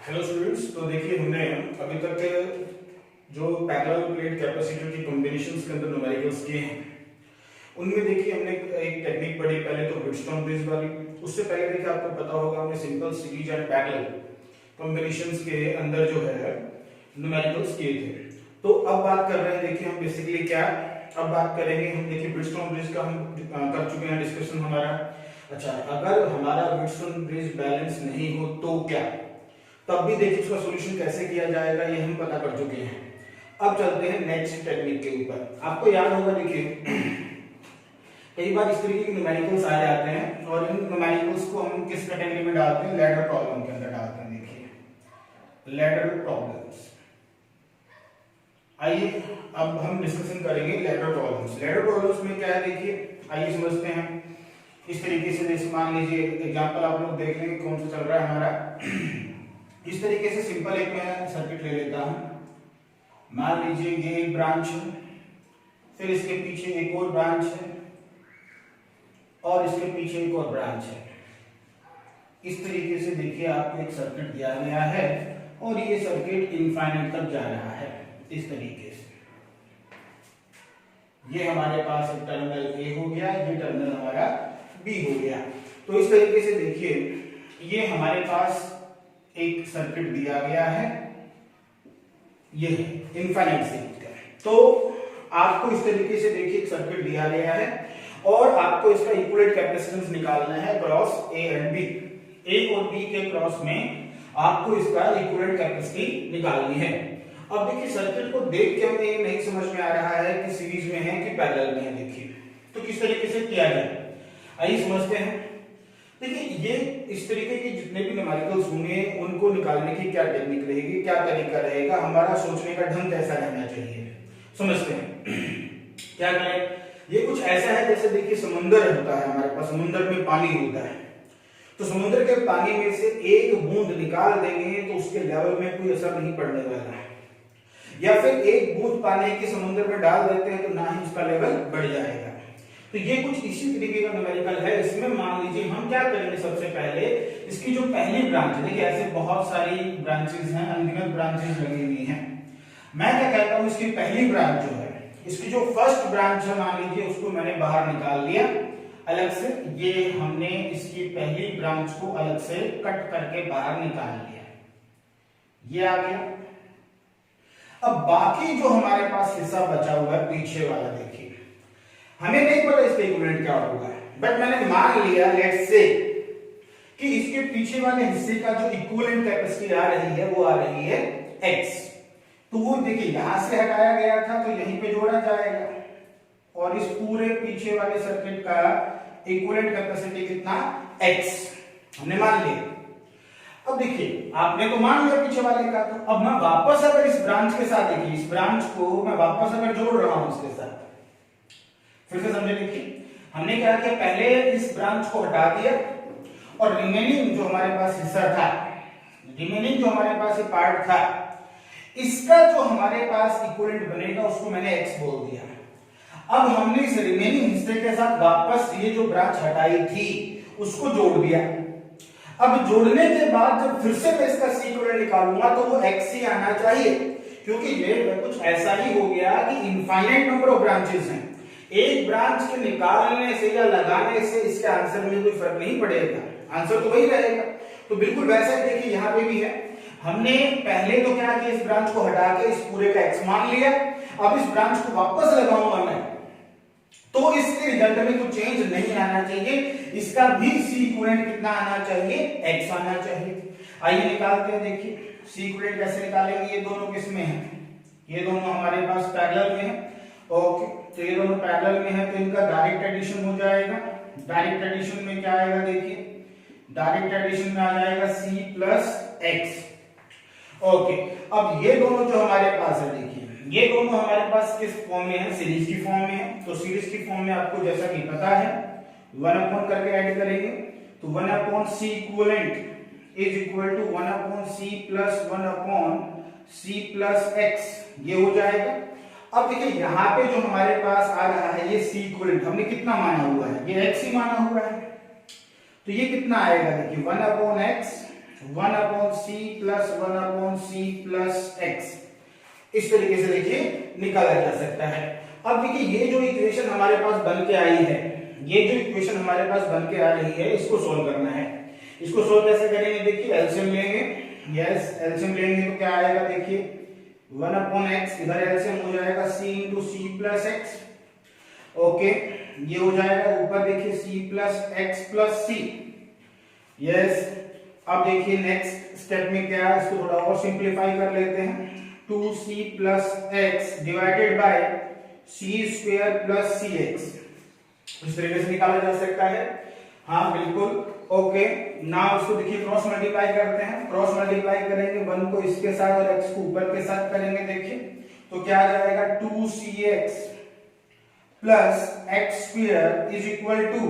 Hello students, तो देखिए हमने अभी तक जो पैरेलल प्लेट कैपेसिटर की कॉम्बिनेशंस के अंदर न्यूमेरिकल्स किए हैं उनमें देखिए हमने एक टेक्निक पढ़ी पहले तो व्हीटस्टोन ब्रिज वाली। उससे पहले देखिए आपको पता होगा हमने simple series and parallel combinations के अंदर जो है न्यूमेरिकल्स किए थे। तो अब बात कर रहे हैं देखिए हम बेसिकली क्या, अब बात करेंगे हम देखिए व्हीटस्टोन ब्रिज का हम कर चुके हैं डिस्कशन हमारा। अच्छा, अगर हमारा व्हीटस्टोन ब्रिज बैलेंस नहीं हो तो क्या, तब भी देखिए उसका सॉल्यूशन कैसे किया जाएगा ये हम पता कर चुके हैं। अब चलते हैं नेक्स्ट टेक्निक के ऊपर। आपको याद होगा देखिए कई बार इस तरीके के न्यूमेरिकल्स आ जाते हैं और इन न्यूमेरिकल्स को हम किस कैटेगरी में डालते हैं, लैडर प्रॉब्लम के अंदर डालते हैं। देखिए लैडर प्रॉब्लम्स। आइए अब हम डिस्कशन करेंगे लैडर प्रॉब्लम्स। लैडर प्रॉब्लम्स में क्या है देखिए, आइए समझते हैं। इस तरीके से जैसे मान लीजिए एग्जांपल आप लोग देख लेंगे कौन सा चल रहा है हमारा। इस तरीके से सिंपल एक मैं सर्किट ले लेता हूं। मान लीजिए ये एक ब्रांच है, फिर इसके पीछे एक और ब्रांच है और इसके पीछे एक और ब्रांच है। इस तरीके से देखिए आपको एक सर्किट दिया गया है और ये सर्किट इनफाइनाइट तक जा रहा है। इस तरीके से ये हमारे पास एक टर्मिनल ए हो गया, ये टर्मिनल हमारा बी हो गया। तो इस तरीके से देखिए ये हमारे पास एक सर्किट दिया गया है, ये इनफाइनाइट से। तो आपको इस तरीके से देखिए एक सर्किट दिया गया है और आपको इसका इक्विवेलेंट कैपेसिटेंस निकालना है क्रॉस ए एंड बी। ए और बी के क्रॉस में आपको इसका इक्विवेलेंट कैपेसिटी निकालनी है। अब देखिए सर्किट को देख के हमें ये नहीं समझ में आ रहा है कि सीरीज में है कि पैरेलल में है। देखिए तो किस तरीके से किया जाए, आइए समझते हैं। देखिए ये इस तरीके के जितने भी न्यूमेरिकल्स होंगे उनको निकालने की क्या टेक्निक रहेगी, क्या तरीका रहेगा, हमारा सोचने का ढंग कैसा रहना चाहिए, समझते हैं। क्या करें, ये कुछ ऐसा है जैसे देखिए समुद्र होता है हमारे पास, समुद्र में पानी होता है। तो समुद्र के पानी में से एक बूंद निकाल देंगे तो उसके लेवल में कोई असर नहीं पड़ने वाला है, या फिर एक बूंद पानी के समुद्र में डाल देते हैं तो ना ही उसका लेवल बढ़ जाएगा। तो ये कुछ इसी तरीके का न्यूमेरिकल है। इसमें मान लीजिए हम क्या करेंगे, सबसे पहले इसकी जो पहली ब्रांच है, देखिए ऐसे बहुत सारी ब्रांचेस हैं, अनगिनत ब्रांचेस लगी हुई हैं। मैं क्या कहता हूं, इसकी पहली ब्रांच जो है, इसकी जो फर्स्ट ब्रांच है मान लीजिए उसको मैंने बाहर निकाल लिया अलग से। ये हमने इसकी पहली ब्रांच को अलग से कट करके बाहर निकाल लिया, ये आ गया। अब बाकी जो हमारे पास हिस्सा बचा हुआ है पीछे वाला, देखिए हमें नहीं पता इसका इक्विवेलेंट क्या होगा, बट मैंने मान लिया लेट्स से कि इसके पीछे वाले हिस्से का जो इक्विवेलेंट कैपेसिटी आ रही है वो आ रही है x। तो वो देखिए यहां से हटाया गया था तो यहीं पे जोड़ा जाएगा और इस पूरे पीछे वाले सर्किट का इक्विवेलेंट कैपेसिटी कितना, x हमने मान लिया। अब देखिए आपने तो मान लिया पीछे वाले का, तो अब मैं वापस अगर इस ब्रांच के साथ, देखिए इस ब्रांच को मैं वापस अगर जोड़ रहा हूं इसके साथ, फिर से समझे। देखिए हमने क्या किया, पहले इस ब्रांच को हटा दिया और रिमेनिंग जो हमारे पास हिस्सा था, रिमेनिंग जो हमारे पास ये पार्ट था, इसका जो हमारे पास इक्विवेलेंट बनेगा उसको मैंने x बोल दिया। अब हमने इस रिमेनिंग हिस्से के साथ वापस ये जो ब्रांच हटाई थी उसको जोड़ दिया। अब जोड़ने के बाद जब फिर से मैं इसका c इक्विवेलेंट निकालूंगा तो वो x ही आना चाहिए, क्योंकि ये कुछ ऐसा ही हो गया कि इनफाइनाइट नंबर ऑफ ब्रांचेस हैं। एक ब्रांच के निकालने से या लगाने से इसके आंसर में कोई फर्क नहीं पड़ेगा, आंसर तो वही रहेगा। तो बिल्कुल वैसा ही देखिए यहाँ पे भी है। हमने पहले तो क्या किया, इस ब्रांच को हटा के इस पूरे का x मान लिया। अब इस ब्रांच को वापस लगाऊंगा मैं तो इसके रिजल्ट में कुछ चेंज नहीं आना चाहिए, इसका भी c इक्विवेलेंट कितना आना चाहिए, x आना चाहिए। आइए निकालते हैं। देखिए c इक्विवेलेंट कैसे निकालेंगे, ये दोनों किस में है, ये दोनों हमारे पास पैरेलल में है। ओके, तो ये दोनों पैरेलल में है तो इनका डायरेक्ट एडिशन हो जाएगा। डायरेक्ट एडिशन में क्या आएगा, देखिए डायरेक्ट एडिशन में आ जाएगा c प्लस x। ओके, अब ये दोनों जो हमारे पास है, देखिए ये दोनों हमारे पास किस फॉर्म में है, सीरीज की फॉर्म में है। तो सीरीज की फॉर्म में आपको जैसा कि पता है 1 अपॉन करके ऐड करेंगे तो 1 upon c equivalent is equal to 1 upon c plus 1 upon c plus x, ये हो जाएगा। अब देखिए यहाँ पे जो हमारे पास आ रहा है ये c इक्विवेलेंट हमने कितना माना हुआ है, ये x ही माना हुआ है। तो ये कितना आएगा, देखिए 1 upon x 1/c plus 1/c plus x इस तरीके से देखिए निकाला जा सकता है। अब देखिए ये जो इक्वेशन हमारे पास बन के आई है, ये जो इक्वेशन हमारे पास बन के आ रही है, इसको सोल्व करना है। इसको सोल्व कैसे करेंगे? देखिए एलसीएम लेंगे। यस, एलसीएम लेंगे तो क्या आएगा? देखिए 1/x, इधर एलसीएम हो जाएगा c into c plus x. Okay, ये हो जाएगा ऊपर देखिए c plus x plus c. Yes, अब देखिए नेक्स्ट स्टेप में क्या है, इसको थोड़ा और सिंप्लीफाई कर लेते हैं। 2c plus x divided by c square plus c x, इस तरीके से निकाला जा सकता है। हाँ बिल्कुल, ओके। नाउ इसको देखिए क्रॉस मल्टीप्लाई करते हैं। क्रॉस मल्टीप्लाई करेंगे 1 को इसके साथ और x को ऊपर के साथ करेंगे। देखिए तो क्या आ जाएगा? 2cx plus x square is equal to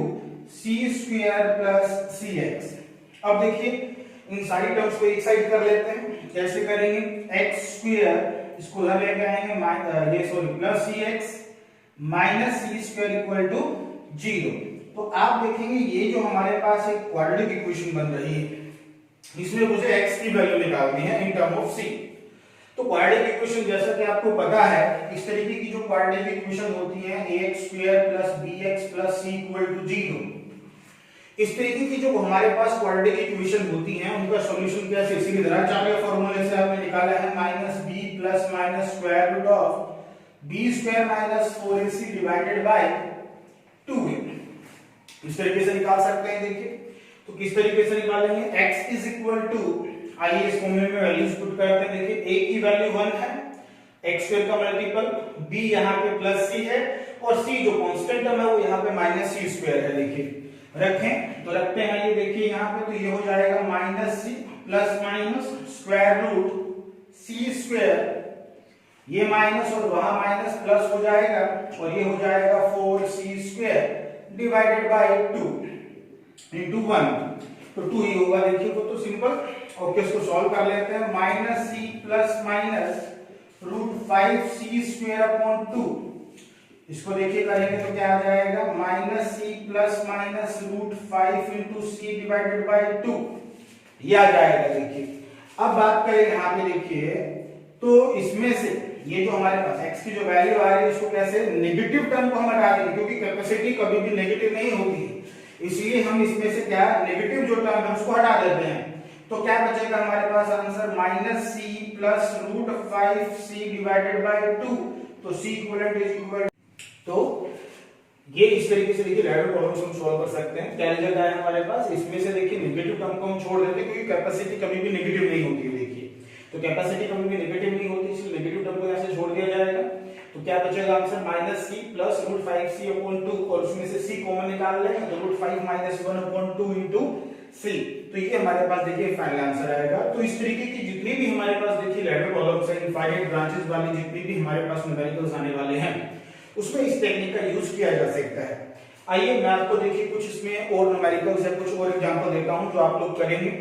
c square plus c x. अब देखिए इन सारी टर्म्स को एक साइड कर लेते हैं। कैसे करेंगे? एक्स स्क्वायर इसको उधर लेके आएंगे, ये sorry plus c x minus c square equal to 0। तो आप देखेंगे ये जो हमारे पास एक क्वाड्रेटिक इक्वेशन बन रही है, इसमें मुझे x की वैल्यू निकालनी है इन टर्म ऑफ c। तो क्वाड्रेटिक इक्वेशन जैसा कि आपको पता है, इस तरीके की जो क्वाड्रेटिक इक्वेशन होती है ax square plus bx plus c equal to 0, इस तरीके की जो हमारे पास क्वाड्रेटिक इक्वेशन होती हैं उनका सॉल्यूशन कैसे? इसी द्विघात फॉर्मूले से हमने निकाला है -b plus minus square root of b square minus 4ac divided by 2a। इस तरीके से निकाल सकते हैं। देखिए तो किस तरीके से निकालेंगे? x इज इक्वल टू, आइए इस फॉर्मूले में वैल्यूज पुट करते हैं। देखिए a की वैल्यू 1 है, x स्क्वायर का मल्टीपल, b यहाँ पे प्लस c है और c जो कांस्टेंट टर्म है वो यहाँ पे माइनस c स्क्वायर है। देखिए रखें तो रखते हैं, ये देखिए यहाँ पे तो ये हो जाएगा minus c plus minus square root c square, ये माइनस और वहां माइनस प्लस हो जाएगा और ये हो जाएगा 4c square divided by 2 into 1, तो 2 ही होगा। देखिए तो सिंपल। ओके, इसको सॉल्व कर लेते हैं। Minus c plus minus root 5c square upon 2, इसको देखिए करेंगे तो क्या आ जाएगा? Minus c plus minus root 5 into c divided by 2, ये आ जाएगा। देखिए अब बात करें यहाँ पे, देखिए तो इसमें से ये जो हमारे पास x की जो वैल्यू आ रही है उसको कैसे? नेगेटिव टर्म को हम हटा देंगे, क्योंकि कैपेसिटी कभी भी नेगेटिव नहीं होती है, इसलिए हम इसमें से क्या नेगेटिव जो टर्म है उसको हटा देते हैं। तो क्या बचेगा हमारे पास answer? Minus c plus root 5c divided by 2, तो c इक्विवेलेंट इज इक्वल। तो ये इस तरीके से देखिए रैडल प्रॉब्लम्स हम सॉल्व कर सकते हैं। क्या रिजल्ट आया हमारे पास? इसमें से देखिए नेगेटिव टर्म को हम छोड़ देते हैं, क्योंकि कैपेसिटी कभी भी नेगेटिव नहीं होती है। देखिए तो कैपेसिटी कभी भी नेगेटिव नहीं होती, इसलिए नेगेटिव टर्म को यहां से छोड़ दिया जाएगा। तो क्या बचेगा answer? Minus c plus root 5c upon 2, और उसमें से c कॉमन निकाल लेंगे तो root 5 minus 1 upon 2 into c। तो ये हमारे पास देखिए फाइनल आंसर आएगा। तो इस तरीके की जितनी भी हमारे पास देखिए लैडर प्रॉब्लम्स है, इनफाइनाइट ब्रांचेस वाली जितनी भी हमारे पास न्यूमेरिकल्स आने वाले हैं, उसमें इस टेक्निक का यूज किया जा सकता है। आइए मैं आपको देखिए कुछ इसमें और न्यूमेरिकल्स है, कुछ और एग्जांपल देता हूं जो आप लोग करेंगे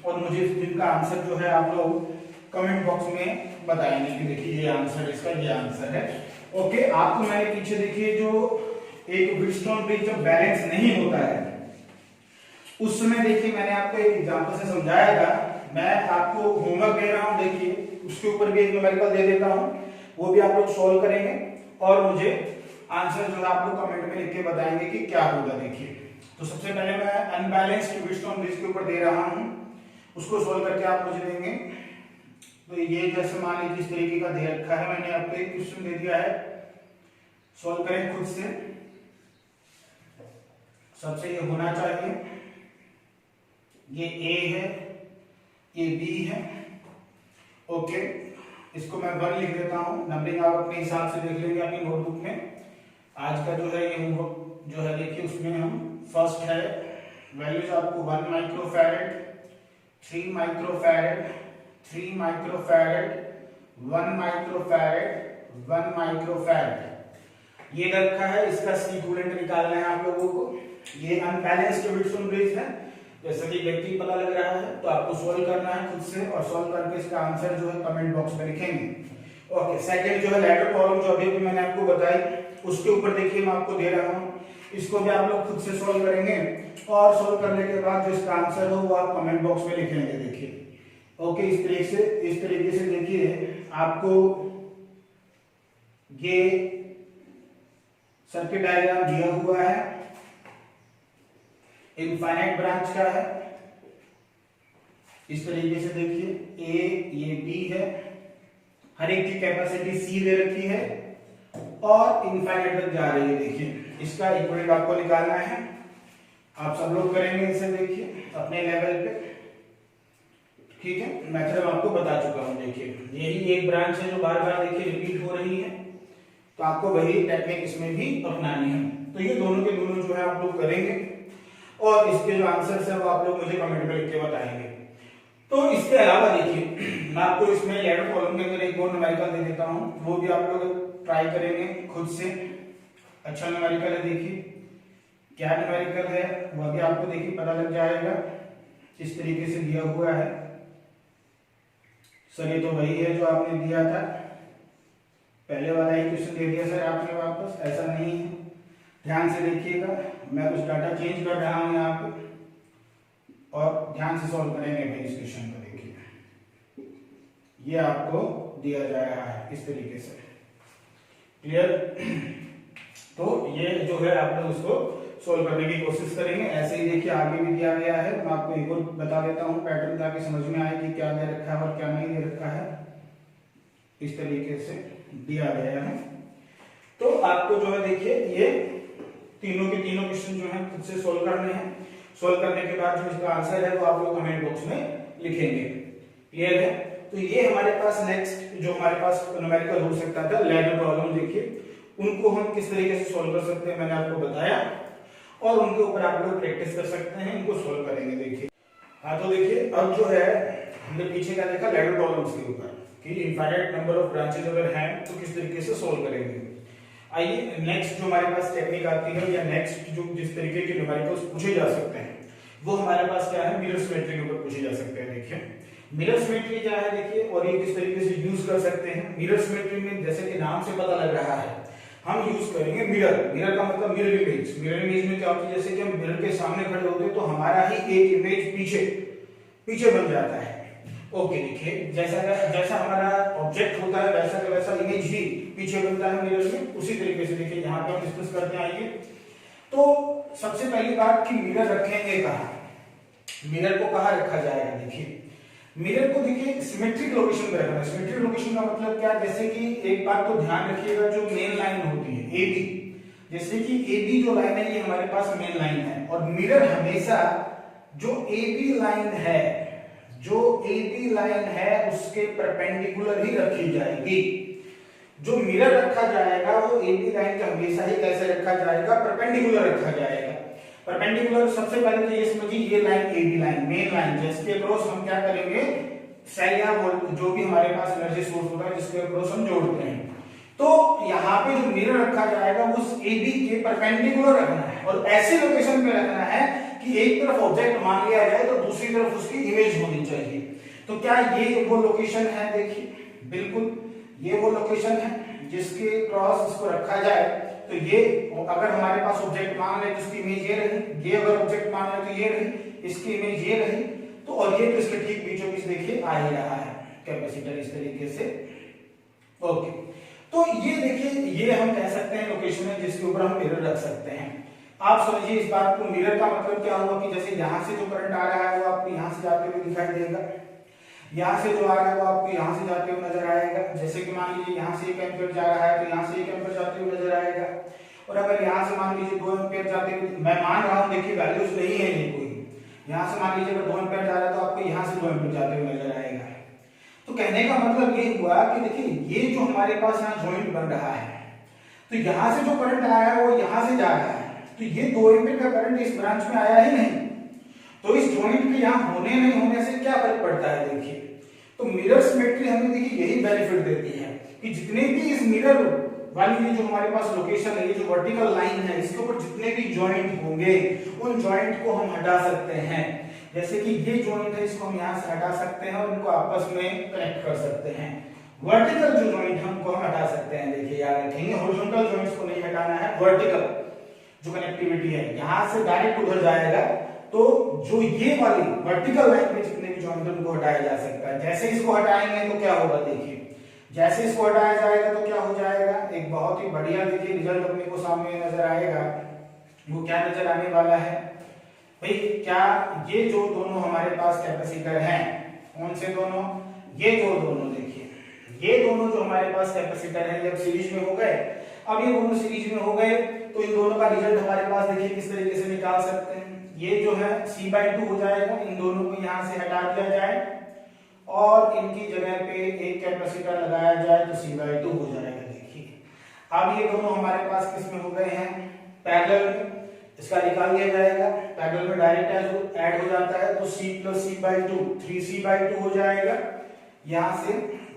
और मुझे जिनका आंसर जो है आप लोग कमेंट बॉक्स में बताएंगे कि देखिए ये आंसर, इसका ये आंसर है। ओके, आपको मैंने पीछे देखिए जो एक व्हीटस्टोन ब्रिज जब बैलेंस नहीं होता है उस समय देखिए मैंने आपको एक एग्जांपल से समझाया था। मैं आपको होमवर्क दे रहा हूं, देखिए उसके ऊपर भी एक न्यूमेरिकल दे देता हूं, वो भी आप लोग सॉल्व करेंगे और मुझे आंसर जो है आप लोग कमेंट में लिख के बताएंगे कि क्या होगा। देखिए तो सबसे पहले मैं अनबैलेंस्ड व्हीटस्टोन ब्रिज के ऊपर दे रहा हूं, उसको सॉल्व करके आप मुझे देंगे। तो ये जैसे मान लीजिए इस तरीके का दे रखा है, मैंने आपको एक क्वेश्चन दे दिया है, सॉल्व करें खुद से। सबसे ये होना चाहिए, ये A है, ये B है। ओके, इसको मैं 1 लिख देता हूं, नंबरिंग आप अपने हिसाब से देख लेंगे अपनी नोटबुक में। आज का जो है ये होमवर्क जो है देखिए उसमें हम फर्स्ट है वैल्यूज आपको 1 microfarad, 3 microfarad, 3 microfarad, 1 microfarad, 1 microfarad ये रखा है। इसका सी इक्विवेलेंट निकालना है आप लोगों को। ये अनबैलेंस्ड व्हीटस्टोन ब्रिज है, जैसा कि व्यक्ति पता लग रहा है, तो आपको सोल्व करना है खुद से और सोल्व करके इसका आंसर जो है कमेंट बॉक्स में लिखेंगे। ओके, सेकंड जो है लैडर प्रॉब्लम जो अभी मैंने आपको बताई, उसके ऊपर देखिए मैं आपको दे रहा हूं, इसको भी आप लोग खुद से सोल्व करेंगे और सोल्व करने के बाद जो इसका आंसर हो वो आप कमेंट बॉक्स में लिखेंगे। देखिए ओके, इस तरीके से देखिए आपको ये सर्किट डायग्राम दिया हुआ है, इनफाइनाइट ब्रांच का है। इस तरीके से देखिए ए, ये बी है, हर एक की कैपेसिटी सी दे रखी है और इनफाइनाइट तक जा रही है। देखिए इसका इक्विवेलेंट आपको निकालना है, आप सब लोग करेंगे इसे देखिए अपने लेवल पे, ठीक है। मेथड मैं आपको बता चुका हूं। देखिए यही एक ब्रांच है जो बार बार देखिए रिपीट हो रही है, तो आपको वही टेक्निक इसमें भी अपनानी है। तो ये दोनों के दोनों जो है आप लोग करेंगे और इसके जो आंसर्स है वो आप लोग मुझे कमेंट में लिख के बताएंगे। तो इसके अलावा देखिए मैं आपको इसमें लैडर कॉलम के अंदर एक और न्यूमेरिकल दे देता हूं, वो भी आप लोग ट्राई करेंगे खुद से। अच्छा न्यूमेरिकल है, देखिए क्या न्यूमेरिकल है वो भी आपको देखिए पता लग जाएगा। इस तरीके से दिया हुआ है। सर ये तो वही है जो आपने दिया था, पहले वाला ही क्वेश्चन दे दिया सर आपने वापस, ऐसा नहीं है। ध्यान से देखिएगा, मैं कुछ डाटा चेंज कर रहा हूं यहाँ पे और ध्यान से सॉल्व करेंगे भाई इस क्वेश्चन को। देखिए ये आपको दिया जा रहा है इस तरीके से, क्लियर। तो ये जो है आप लोग उसको सोल्व करने की कोशिश करेंगे। ऐसे ही देखिए आगे भी दिया गया है, मैं आपको एक और बता देता हूँ पैटर्न ताकि समझ में आए कि क्या दे रखा है और क्या नहीं दे रखा है। इस तरीके से दिया गया है, तो आपको जो है देखिए ये तीनों के तीनों क्वेश्चन जो है खुद से सोल्व करने हैं। सोल्व करने के बाद जो इसका आंसर है वो आप लोग कमेंट बॉक्स में लिखेंगे, क्लियर है। तो ये हमारे पास नेक्स्ट जो हमारे पास न्यूमेरिकल हो सकता था लैडर प्रॉब्लम, देखिए उनको हम किस तरीके से सोल्व कर सकते हैं मैंने आपको बताया और उनके ऊपर आप लोग प्रैक्टिस कर सकते हैं, इनको सोल्व करेंगे। देखिए हाँ, तो देखिए अब जो है हमने पीछे क्या देखा लैडर प्रॉब्लम्स के ऊपर कि इनफाइनाइट नंबर ऑफ ब्रांचेस अगर हैं तो किस तरीके से सोल्व करेंगे। आइए नेक्स्ट जो हमारे पास टेक्निक आती है या नेक्स्ट जो जिस तरीके के न्यूमेरिकल्स पूछे जा सकते हैं वो हमारे पास क्या है, मिरर सिमेट्री के ऊपर पूछे जा सकते हैं। देखिए मिरर सिमेट्री क्या है देखिए, और ये किस तरीके से यूज कर सकते हैं। मिरर सिमेट्री में जैसे कि नाम से पता लग रहा है हम यूज करेंगे मिरर। मिरर का मतलब मिरर इमेज। मिरर इमेज में क्या होता है, जैसे कि हम मिरर के सामने खड़े होते हैं तो हमारा ही एक इमेज पीछे बन जाता है। ओके देखिए जैसा हमारा ऑब्जेक्ट होता है वैसा का वैसा इमेज ही पीछे बनता है मिरर में। उसी तरीके से देखिए यहाँ पे हम डिस्कस करते हैं। आइए तो सबसे पहली बात कि मिरर रखेंगे कहाँ, मिरर को कहाँ रखा जाएगा। देखिए मिरर को देखिए सिमेट्रिक लोकेशन पे रखना है। सिमेट्रिक लोकेशन का मतलब क्या, जैसे कि एक बात तो ध्यान रखिएगा जो मेन लाइन होती है AB, जैसे कि AB जो लाइन है ये हमारे पास मेन लाइन है और मिरर हमेशा जो AB लाइन है उसके परपेंडिकुलर ही रखी जाएगी। जो मिरर रखा जाएगा वो AB लाइन का हमेशा ही कैसे रखा जाएगा, परपेंडिकुलर रखा जाएगा। परपेंडिकुलर सबसे पहले तो ये समझिए ये line AB line main line जिसके अक्रॉस हम क्या करेंगे सेल या जो भी हमारे पास एनर्जी सोर्स होगा जिसके अक्रॉस हम जोड़ते हैं। तो यहाँ पे जो मिरर रखा जाएगा उस AB के परपेंडिकुलर रखना है और ऐसे लोकेशन पे रखना है कि एक तरफ ऑब्जेक्ट मान लिया जाए तो दूसरी तरफ उसकी इमेज होनी चाहिए। तो क्या ये वो लोकेशन है, देखिए बिल्कुल ये वो लोकेशन है जिसके क्रॉस इसको रखा जाए। तो ये अगर हमारे पास ऑब्जेक्ट मान ले तो इसकी इमेज ये रही, ये अगर ऑब्जेक्ट मान ले तो ये रही, इसकी इमेज ये रही। तो और ये तो इसके ठीक बीचों बीच देखिए आ ही रहा है कैपेसिटर इस तरीके से। ओके तो ये देखिए ये हम कह सकते हैं लोकेशन है जिसके ऊपर हम मिरर रख सकते हैं। आप समझिए इस बात को, मिरर का मतलब क्या हुआ कि जैसे यहां से जो करंट आ रहा है वो आपको यहां से जाते हुए दिखाई देगा, यहां से जो आ रहा है वो आपको यहां से जाते हुए नजर आएगा। जैसे कि मान लीजिए यहां से 1 एम्पीयर जा रहा है तो यहां से 1 एम्पीयर जाते हुए नजर आएगा। और अगर यहां से मान लीजिए 2 एम्पीयर जाते हुए, मैं मान रहा हूं देखिए वैल्यूज नहीं है ये कोई, यहां से मान लीजिए अगर 2 एम्पीयर जा रहा है तो आपको यहां से 2 एम्पीयर जाते हुए नजर आएगा। तो कहने का मतलब ये हुआ कि देखिए ये जो हमारे पास यहाँ जॉइंट बन रहा है तो यहां से जो करंट आया है वो यहां से जा रहा है, तो ये 2 एम्पीयर का करंट इस ब्रांच में आया ही नहीं। तो इस जॉइंट के यहाँ होने नहीं होने से क्या फर्क पड़ता है देखिए। तो मिरर सिमेट्री हमें देखिए यही बेनिफिट देती है कि जितने भी इस मिरर वाली ये जो हमारे पास लोकेशन है, ये जो वर्टिकल लाइन है, इसके ऊपर जितने भी जॉइंट होंगे उन जॉइंट को हम हटा सकते हैं। जैसे कि ये जॉइंट है इसको हम यहाँ से हटा सकते हैं और इनको आपस में कनेक्ट कर सकते हैं। वर्टिकल जो जॉइंट है उनको हम हटा सकते हैं। देखिए याद रखेंगे हॉरिजॉन्टल जॉइंट्स को नहीं हटाना है, वर्टिकल जो कनेक्टिविटी है यहां से डायरेक्ट उधर जाएगा, तो जो ये वाली वर्टिकल लाइन में जितने भी जॉइंट उनको हटाया जा सकता है। जैसे इसको हटाएंगे तो क्या होगा, देखिए जैसे इसको हटाया जाएगा तो क्या हो जाएगा, एक बहुत ही बढ़िया देखिए रिजल्ट अपने को सामने नजर आएगा। वो क्या नजर आने वाला है भाई, क्या ये जो दोनों हमारे पास कैपेसिटर हैं, कौन से दोनों, ये जो दोनों देखिए, ये दोनों जो हमारे पास कैपेसिटर हैं जब सीरीज में हो गए, अब ये दोनों सीरीज में हो गए तो इन दोनों का रिजल्ट हमारे पास देखिए किस तरीके से निकाल सकते हैं। ये जो है C/2 हो जाएगा, इन दोनों को यहां से हटा दिया जाए और इनकी जगह पे एक कैपेसिटर लगाया जाए तो C/2 हो जाएगा। देखिए अब ये दोनों हमारे पास किस में हो गए हैं, पैरेलल में, इसका निकाल दिया जाएगा, पैरेलल में डायरेक्ट ऐड हो जाता है तो C + C/2 3C/2 हो जाएगा। यहां से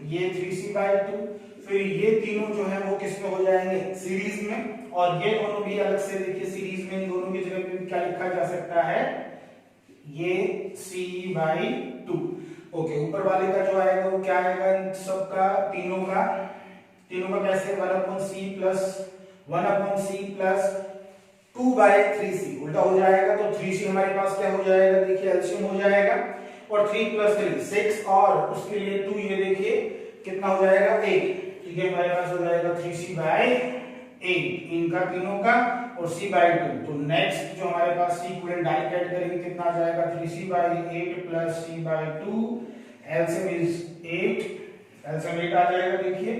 ये 3C/2, फिर ये तीनों जो है वो किस में हो जाएंगे, सीरीज में, और ये दोनों भी अलग से देखिए सीरीज में, इन दोनों की जगह पे क्या लिखा जा सकता है, ये C/2। ओके, ऊपर वाले का जो आएगा वो क्या आएगा, इन सबका तीनों का कैसे 1/C प्लस 2/3C उल्टा हो जाएगा, तो 3C हमारे पास क्या हो जाएगा, देखिए एलसीएम हो जाएगा, और 3 + 3 6, और उसके लिए 2, ये देखिए कितना हो जाएगा 8, तो ये हमारे पास हो जाएगा 3C/8 इनका तीनों का, और C/2। तो नेक्स्ट जो हमारे पास C इक्विवेलेंट डायरेक्ट ऐड करेंगे कितना आ जाएगा, 3C/8 + C/2, LCM is 8, LCM 8 आ जाएगा देखिए,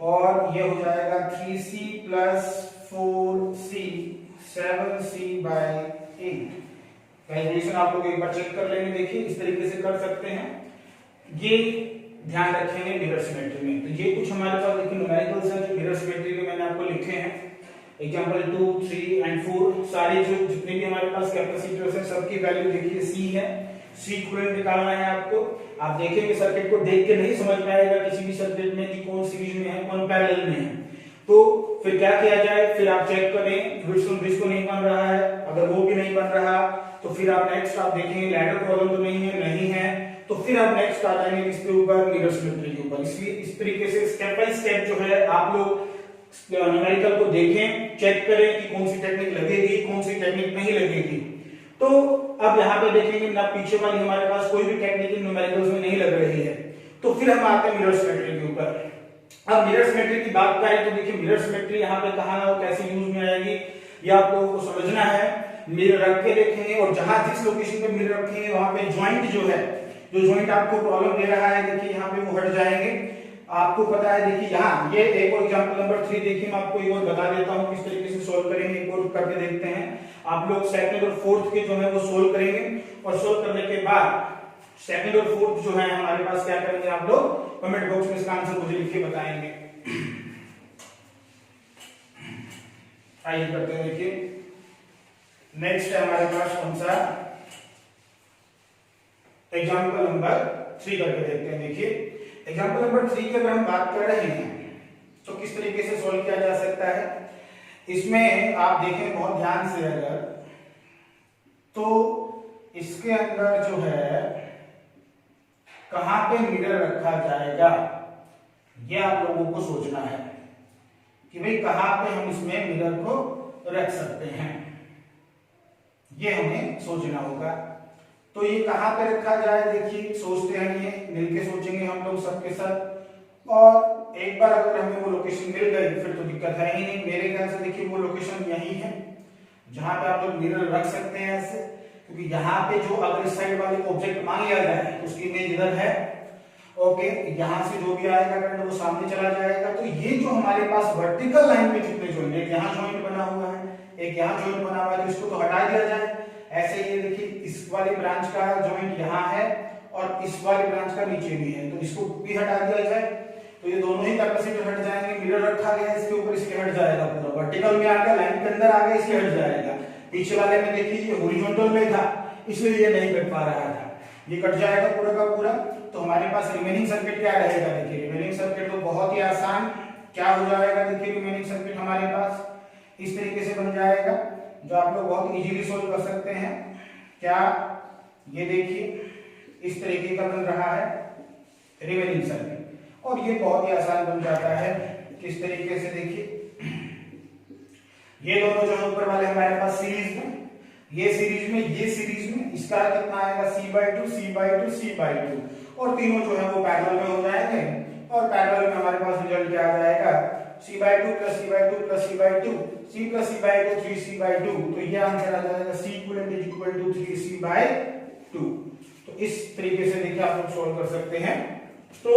और ये हो जाएगा 3C + 4C 7C/8। कैलकुलेशन आप लोग एक बार चेक कर लेंगे, देखिए इस तरीके से कर सकते हैं। ये ध्यान रखेंगे मिरर सिमेट्री में। तो ये कुछ हमारे पास देखिए न्यूमेरिकल्स हैं जो मिरर सिमेट्री के मैंने आपको लिखे हैं, एग्जांपल 2, 3 एंड 4। सारे जो जितने भी हमारे पास कैपेसिटर्स हैं सबकी वैल्यू देखिए C है, C इक्विवेलेंट निकालना है आपको। आप देखेंगे सर्किट को देख के नहीं समझ में आएगा किसी भी सर्किट में कि कौन सीरीज में है कौन पैरेलल में है, तो फिर क्या किया जाए, फिर आप चेक करें ब्रिज को नहीं बन रहा है, अगर वो भी नहीं बन रहा तो फिर आप नेक्स्ट आप देखेंगे लैडर प्रॉब्लम तो नहीं है, तो फिर आप नेक्स्ट आ जाएंगे इसके ऊपर मिरर सिमेट्री के ऊपर। इसलिए इस तरीके से स्टेप बाय स्टेप जो है आप लोग न्यूमेरिकल को देखें, चेक करें कि कौन सी टेक्निक लगेगी कौन सी टेक्निक नहीं लगेगी। तो अब यहाँ पे देखेंगे ना, पीछे वाली हमारे पास कोई भी टेक्निक न्यूमेरिकल्स में नहीं लग रही है, तो फिर हम आते हैं मिरर सिमेट्री के ऊपर। अब मिरर सिमेट्री की बात करें तो देखिए मिरर सिमेट्री यहाँ पे कहाँ और कैसे यूज में आएगी ये आप लोगों को समझना है। मिरर रख के देखेंगे और जहां जिस लोकेशन पे मिरर रखेंगे वहां पे ज्वाइंट जो है, जो ज्वाइंट आपको प्रॉब्लम दे रहा है देखिए यहाँ पे वो हट जाएंगे। आपको पता है देखिए यहाँ ये एक और एग्जांपल नंबर 3 देखिए, मैं आपको एक और बता देता हूँ किस तरीके से सोल्व करेंगे, एक और करके देखते हैं। आप लोग सेकंड और फोर्थ के जो है वो सोल्व करेंगे, और सोल्व करने के बाद सेकंड और फोर्थ जो है हमारे पास क्या करेंगे आप लोग कमेंट बॉक्स में इसका आंसर मुझे लिख के बताएंगे। आइए करते हैं, देखिए नेक्स्ट है हमारे पास कौन सा, एग्जाम्पल नंबर 3 करके देखते हैं। देखिए एग्जाम्पल नंबर 3 की अगर हम बात कर रहे हैं तो किस तरीके से सोल्व किया जा सकता है, इसमें आप देखें बहुत ध्यान से अगर, तो इसके अंदर जो है कहां पे मिरर रखा जाएगा ये आप लोगों को सोचना है कि भाई कहां पे हम इसमें मिरर को रख सकते हैं, ये हमें सोचना होगा। तो ये कहां पे रखा जाए, देखिए सोचते हैं, ये मिलके सोचेंगे हम लोग सबके साथ, और एक बार अगर हमें वो लोकेशन मिल गई फिर तो दिक्कत है ही नहीं। मेरे ख्याल से देखिए वो लोकेशन यही है जहां पे आप लोग मिरर रख सकते हैं ऐसे, क्योंकि यहाँ पे जो अगर इस साइड वाले ऑब्जेक्ट मान लिया जाए उसकी इमेज इधर है, ओके, यहाँ से जो भी आएगा करंट वो सामने चला जाएगा। तो ये जो हमारे पास वर्टिकल लाइन में जितने जॉइंट, एक यहाँ जॉइंट बना हुआ है एक यहाँ जॉइंट बना हुआ है, तो इसको तो हटा दिया जाए। ऐसे ये देखिए इस वाली ब्रांच का जॉइंट यहाँ है और इस वाली ब्रांच का नीचे भी है, तो इसको भी हटा दिया जाए, तो ये दोनों ही कैपेसिटर हट जाएंगे। मिरर रखा गया इसके ऊपर, इसके हट जाएगा, पूरा वर्टिकल में आ गया, लाइन के अंदर आ गया, इसके हट जाएगा। पीछे वाले में देखिए ये हॉरिजॉन्टल में था इसलिए ये नहीं कट पा रहा था, ये कट जाएगा पूरा का पूरा। तो हमारे पास रिमेनिंग सर्किट क्या रहेगा, देखिए रिमेनिंग सर्किट तो बहुत ही आसान क्या हो जाएगा, देखिए रिमेनिंग सर्किट हमारे पास इस तरीके से बन जाएगा जो आप लोग बहुत इजीली सोल्व कर सकते हैं। क्या ये देखिए इस तरीके का बन रहा है रिमेनिंग सर्किट, और ये बहुत ही आसान बन जाता है किस तरीके से, देखिए ये दोनों जो है ऊपर वाले हमारे पास सीरीज में, ये सीरीज में इसका कितना आएगा c/2 c/2 c/2 और तीनों जो है वो पैरेलल में हो जाएंगे और पैरेलल में हमारे पास रिजल्ट क्या आ जाएगा c/2 + c/2 + c/2 c + c/2 3c/2 तो ये आंसर आ जाएगा c = 3c/2। तो इस तरीके से देखिए आप लोग सॉल्व कर सकते हैं। तो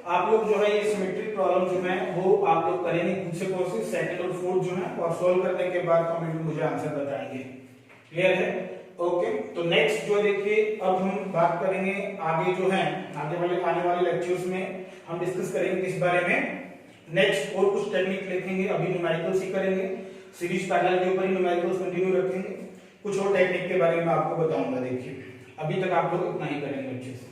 आप लोग जो है ये सिमेट्रिक प्रॉब्लम जो है वो आप लोग करेंगे खुद से कोर्सेज सेकंड और फोर्थ जो है और सॉल्व करने के बाद कमेंट में मुझे आंसर बताएंगे। क्लियर है? ओके। तो नेक्स्ट जो देखिए अब हम बात करेंगे आगे जो है आने वाले लेक्चर्स में हम डिस्कस करेंगे किस बारे में, नेक्स्ट और कुछ टेक्निक लिखेंगे। अभी न्यूमेरिकल्स ही करेंगे, सीरीज पैरेलल के ऊपर ही न्यूमेरिकल्स कंटिन्यू रखेंगे, कुछ और टेक्निक के बारे में आपको बताऊंगा। देखिए अभी तक आप लोग इतना ही करेंगे अच्छे से।